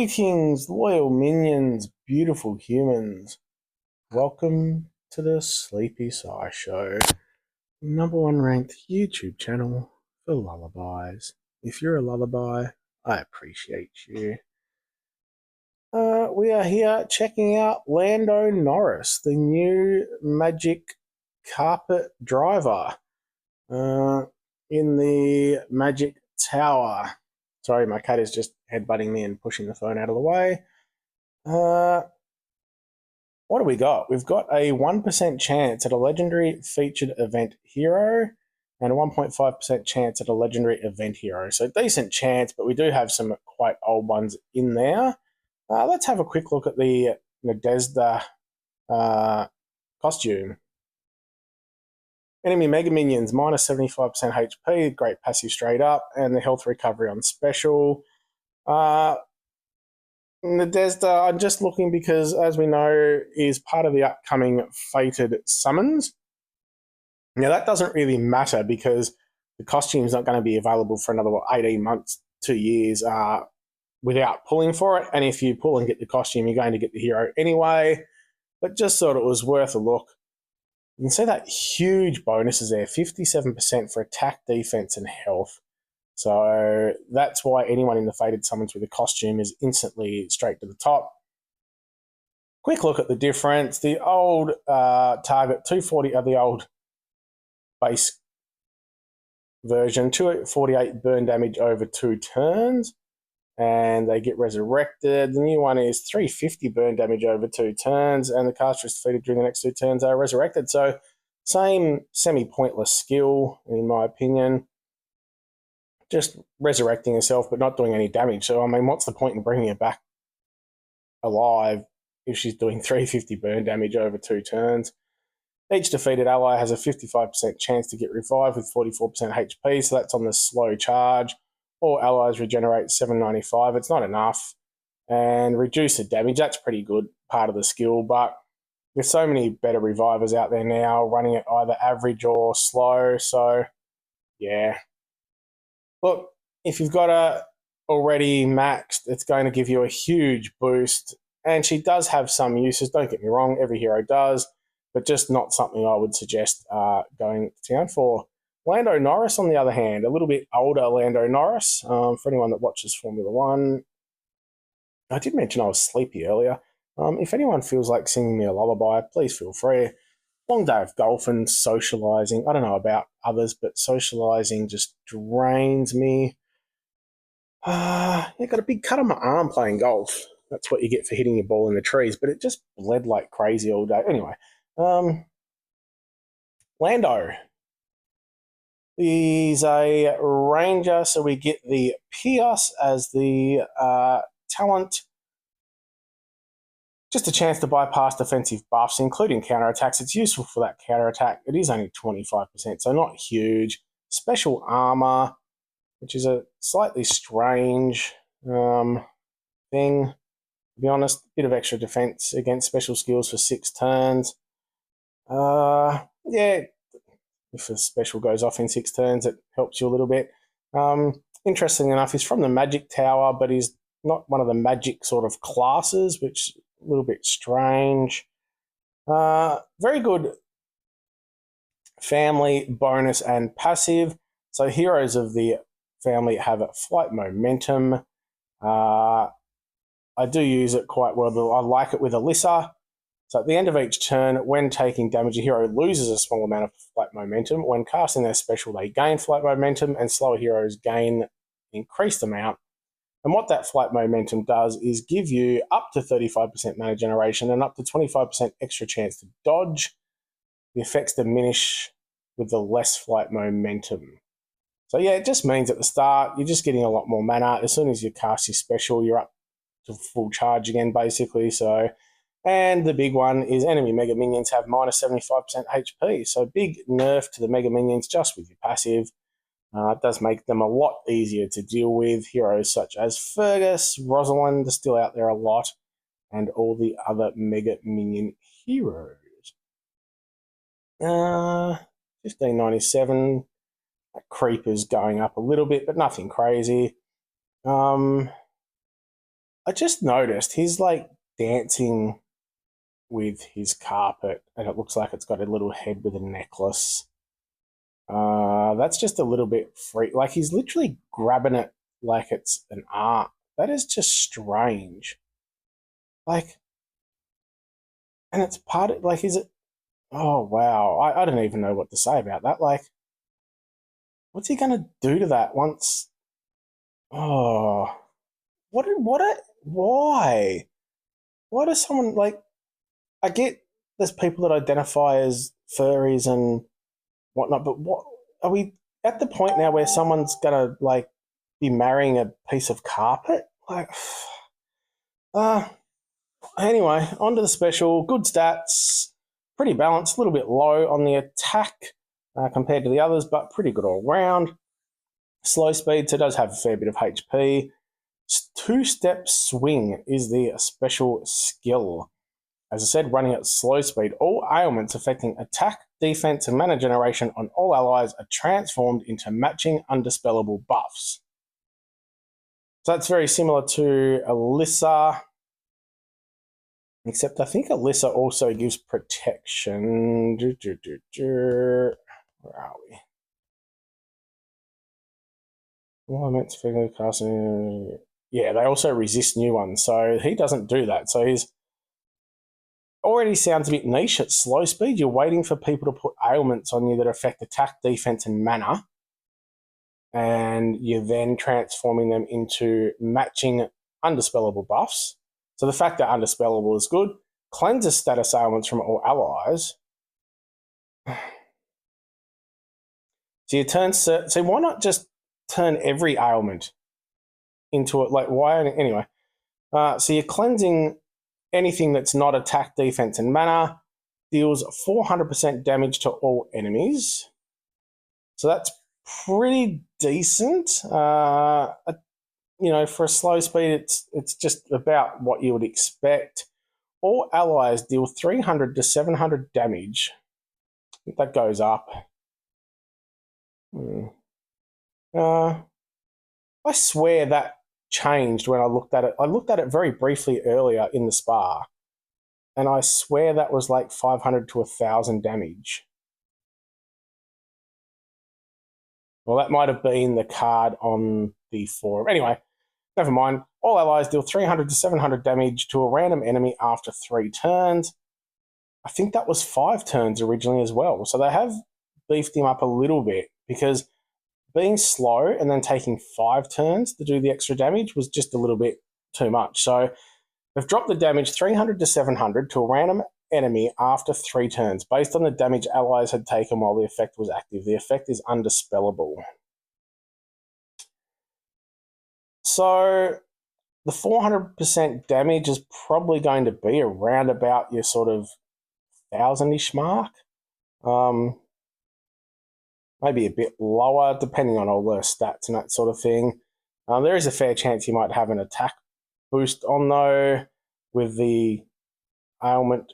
Greetings, loyal minions, beautiful humans. Welcome to the Sleepy Sigh Show, #1 ranked YouTube channel for lullabies. If you're a lullaby, I appreciate you. We are here checking out Lando Norris, the new Magic Carpet Driver in the Magic Tower. Sorry, my cat is just headbutting me and pushing the phone out of the way. What do we got? We've got a 1% chance at a legendary featured event hero and a 1.5% chance at a legendary event hero. So decent chance, but we do have some quite old ones in there. Let's have a quick look at the Nadezhda costume. Enemy Mega Minions, minus 75% HP, great passive straight up, and the health recovery on special. Nadezhda, I'm just looking because, as we know, is part of the upcoming Fated Summons. Now, that doesn't really matter because the costume's not going to be available for another 18 months, 2 years without pulling for it. And if you pull and get the costume, you're going to get the hero anyway. But just thought it was worth a look. You can see that huge bonuses there, 57% for attack, defense, and health. So that's why anyone in the Fated Summons with a costume is instantly straight to the top. Quick look at the difference. The old target, 240 of the old base version, 248 burn damage over 2 turns, and they get resurrected. The new one is 350 burn damage over 2 turns, and the caster is defeated during the next 2 turns are resurrected. So same semi-pointless skill, in my opinion. Just resurrecting herself but not doing any damage. So, I mean, what's the point in bringing her back alive if she's doing 350 burn damage over 2 turns? Each defeated ally has a 55% chance to get revived with 44% HP, so that's on the slow charge. All allies regenerate 795. It's not enough. And reduce the damage, that's pretty good part of the skill, but there's so many better revivers out there now running at either average or slow, so yeah. Look, if you've got her already maxed, it's going to give you a huge boost. And she does have some uses, don't get me wrong, every hero does, but just not something I would suggest going to town for. Lando Norris, on the other hand, a little bit older Lando Norris. For anyone that watches Formula One, I did mention I was sleepy earlier. If anyone feels like singing me a lullaby, please feel free. Long day of golf and socialising. I don't know about others, but socialising just drains me. I got a big cut on my arm playing golf. That's what you get for hitting your ball in the trees, but it just bled like crazy all day. Anyway, Lando. He's a ranger, so we get the Pios as the talent. Just a chance to bypass defensive buffs, including counterattacks. It's useful for that counterattack. It is only 25%, so not huge. Special armor, which is a slightly strange thing, to be honest. Bit of extra defense against special skills for 6 turns. Yeah, if a special goes off in 6 turns, it helps you a little bit. Interesting enough, he's from the Magic Tower, but he's not one of the magic sort of classes, which a little bit strange. Very good family bonus and passive. So heroes of the family have flight momentum. I do use it quite well. I like it with Alyssa. So at the end of each turn, when taking damage, a hero loses a small amount of flight momentum. When casting their special, they gain flight momentum, and slower heroes gain increased amount. And what that flight momentum does is give you up to 35% mana generation and up to 25% extra chance to dodge. The effects diminish with the less flight momentum. So yeah, it just means at the start, you're just getting a lot more mana. As soon as you cast your special, you're up to full charge again, basically. So, and the big one is enemy Mega Minions have minus 75% HP. So big nerf to the Mega Minions just with your passive. It does make them a lot easier to deal with. Heroes such as Fergus, Rosalind are still out there a lot, and all the other Mega Minion heroes. 1597. That creeper's going up a little bit, but nothing crazy. I just noticed he's like dancing with his carpet, and it looks like it's got a little head with a necklace. That's just a little bit free. Like he's literally grabbing it like it's an art. That is just strange. Like, and it's part of like, is it? Oh wow, I don't even know what to say about that. Like, what's he gonna do to that once? Oh, why? Why does someone like? I get there's people that identify as furries and whatnot, but what are we at the point now where someone's gonna like be marrying a piece of carpet? Like, uh, anyway, on to the special. Good stats, pretty balanced, a little bit low on the attack compared to the others, but pretty good all round. Slow speed, so it does have a fair bit of HP. Two-step swing is the special skill. As I said, running at slow speed, all ailments affecting attack, defense, and mana generation on all allies are transformed into matching undispellable buffs. So that's very similar to Alyssa, except I think Alyssa also gives protection. Where are we? Elements, figure casting. Yeah, they also resist new ones, so he doesn't do that. So he's already sounds a bit niche at slow speed. You're waiting for people to put ailments on you that affect attack, defense, and mana, and you're then transforming them into matching undispellable buffs. So the fact that undispellable is good, cleanses status ailments from all allies. So you turn, so why not just turn every ailment into it? Like why? Anyway, so you're cleansing anything that's not attack, defense, and mana, deals 400% damage to all enemies. So that's pretty decent. For a slow speed, it's just about what you would expect. All allies deal 300 to 700 damage. I think that goes up. I swear that changed when I looked at it. I looked at it very briefly earlier in the spa, and I swear that was like 500 to 1,000 damage. Well, that might have been the card on the forum. Anyway, never mind. All allies deal 300 to 700 damage to a random enemy after 3 turns. I think that was 5 turns originally as well. So they have beefed him up a little bit because being slow and then taking 5 turns to do the extra damage was just a little bit too much. So they've dropped the damage 300 to 700 to a random enemy after 3 turns, based on the damage allies had taken while the effect was active. The effect is undispellable. So the 400% damage is probably going to be around about your sort of 1,000-ish mark. Maybe a bit lower, depending on all the stats and that sort of thing. There is a fair chance you might have an attack boost on, though, with the ailment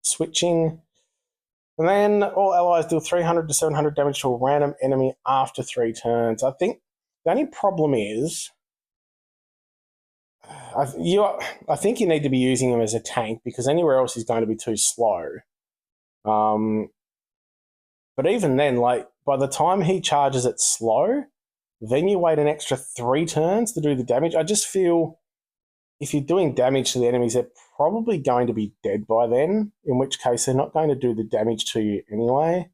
switching. And then all allies deal 300 to 700 damage to a random enemy after 3 turns. I think the only problem is I think you need to be using him as a tank because anywhere else he's going to be too slow. But even then, like by the time he charges it slow, then you wait an extra 3 turns to do the damage. I just feel if you're doing damage to the enemies, they're probably going to be dead by then, in which case they're not going to do the damage to you anyway.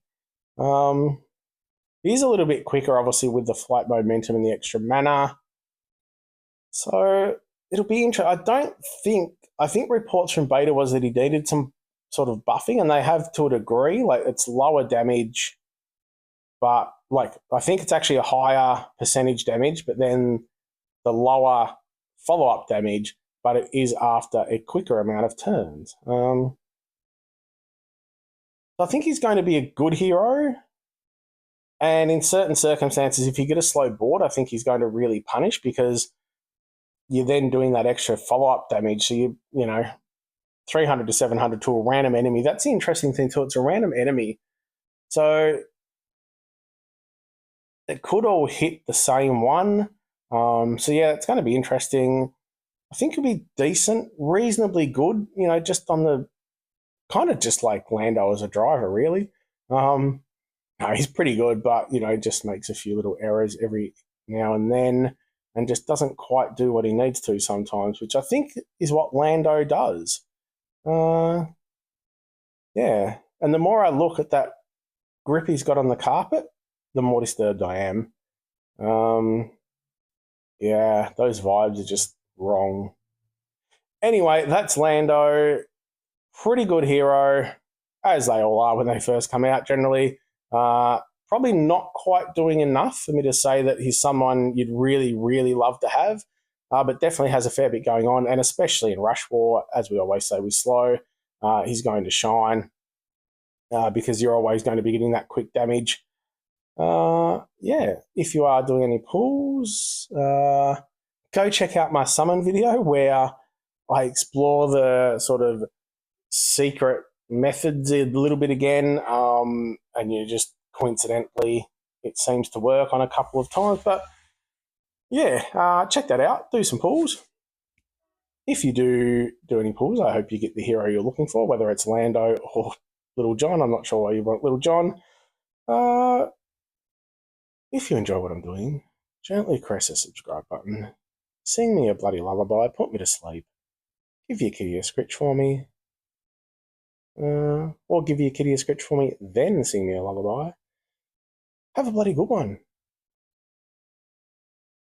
He's a little bit quicker, obviously, with the flight momentum and the extra mana. So it'll be interesting. I think reports from beta was that he needed some sort of buffing, and they have to a degree. Like it's lower damage, but like I think it's actually a higher percentage damage, but then the lower follow-up damage, but it is after a quicker amount of turns. I think he's going to be a good hero. And in certain circumstances, if you get a slow board, I think he's going to really punish because you're then doing that extra follow-up damage. So you 300 to 700 to a random enemy. That's the interesting thing too. It's a random enemy. So it could all hit the same one. So yeah, it's going to be interesting. I think he'll be decent, reasonably good, you know, just on the kind of just like Lando as a driver, really. Um, no, he's pretty good, but, you know, just makes a few little errors every now and then and just doesn't quite do what he needs to sometimes, which I think is what Lando does. Uh, yeah. And the more I look at that grip he's got on the carpet, the more disturbed I am. Um, yeah, those vibes are just wrong. Anyway, that's Lando. Pretty good hero, as they all are when they first come out, generally. Probably not quite doing enough for me to say that he's someone you'd really, really love to have, but definitely has a fair bit going on, and especially in Rush War, as we always say, we slow. He's going to shine because you're always going to be getting that quick damage. Yeah, if you are doing any pulls, go check out my summon video where I explore the sort of secret methods a little bit again, and you just coincidentally it seems to work on a couple of times. But yeah, check that out. Do some pulls. If you do any pulls, I hope you get the hero you're looking for, whether it's Lando or Little John. I'm not sure why you want Little John. If you enjoy what I'm doing, gently press the subscribe button. Sing me a bloody lullaby, put me to sleep. Give your kitty a scritch for me. Or give your kitty a scritch for me, then sing me a lullaby. Have a bloody good one.